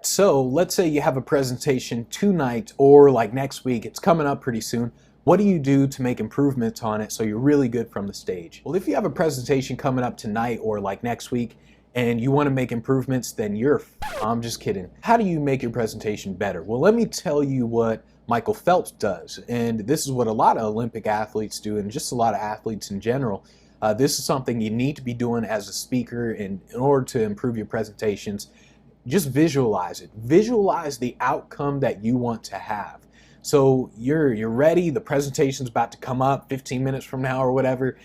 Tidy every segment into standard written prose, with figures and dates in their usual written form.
So let's say you have a presentation tonight or like next week, it's coming up pretty soon. What do you do to make improvements on it so you're really good from the stage? Well, if you have a presentation coming up tonight or like next week and you want to make improvements, then I'm just kidding. How do you make your presentation better? Well, let me tell you what Michael Phelps does. And this is what a lot of Olympic athletes do and just a lot of athletes in general. This is something you need to be doing as a speaker in order to improve your presentations. Just visualize it. Visualize the outcome that you want to have. So you're ready, the presentation's about to come up 15 minutes from now or whatever.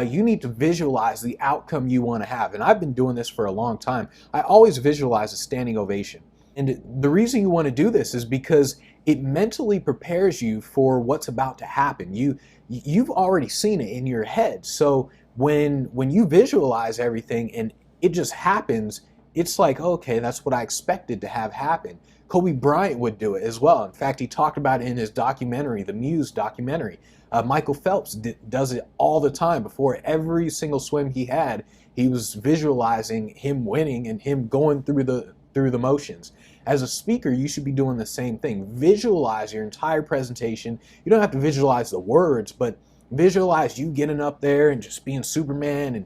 You need to visualize the outcome you want to have. And I've been doing this for a long time. I always visualize a standing ovation. And the reason you want to do this is because it mentally prepares you for what's about to happen. You've already seen it in your head. So when you visualize everything and it just happens, it's like, okay, that's what I expected to have happen. Kobe Bryant would do it as well. In fact, he talked about it in his documentary, the Muse documentary. Michael Phelps does it all the time. Before every single swim he had, he was visualizing him winning and him going through the motions. As a speaker, you should be doing the same thing. Visualize your entire presentation. You don't have to visualize the words, but visualize you getting up there and just being Superman and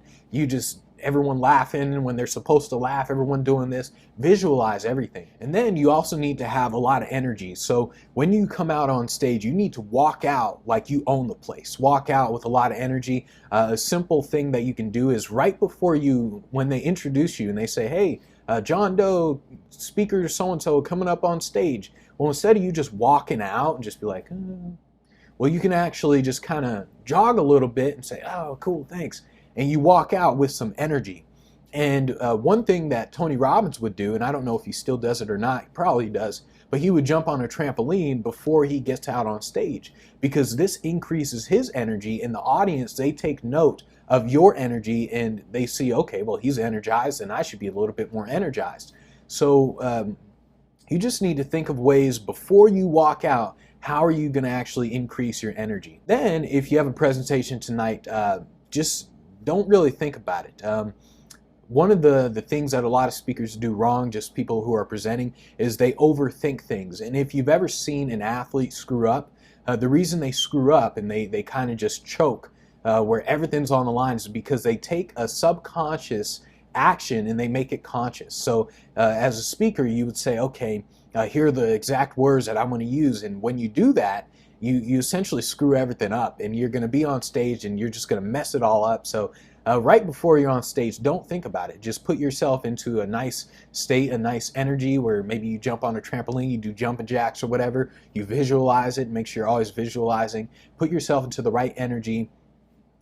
everyone laughing and when they're supposed to laugh, everyone doing this. Visualize everything. And then you also need to have a lot of energy. So when you come out on stage, you need to walk out like you own the place. Walk out with a lot of energy. A simple thing that you can do is right before when they introduce you and they say, hey, John Doe, speaker so-and-so coming up on stage. Well, instead of you just walking out and just be like, well, you can actually just kind of jog a little bit and say, oh, cool, thanks. And you walk out with some energy. And one thing that Tony Robbins would do, and I don't know if he still does it or not, he probably does, but he would jump on a trampoline before he gets out on stage because this increases his energy, and the audience, they take note of your energy and they see, okay, well, he's energized and I should be a little bit more energized. So you just need to think of ways before you walk out, how are you going to actually increase your energy? Then if you have a presentation tonight, just don't really think about it. One of the things that a lot of speakers do wrong, just people who are presenting, is they overthink things. And if you've ever seen an athlete screw up, the reason they screw up and they kind of just choke where everything's on the line is because they take a subconscious action and they make it conscious. So as a speaker, you would say, okay, here are the exact words that I'm going to use. And when you do that, you essentially screw everything up and you're going to be on stage and you're just going to mess it all up. So right before you're on stage, don't think about it. Just put yourself into a nice state, a nice energy where maybe you jump on a trampoline, you do jumping jacks or whatever. You visualize it, make sure you're always visualizing. Put yourself into the right energy.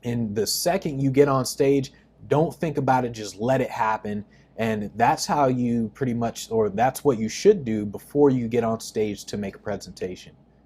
And the second you get on stage, don't think about it, just let it happen. And that's how you pretty much, or that's what you should do before you get on stage to make a presentation.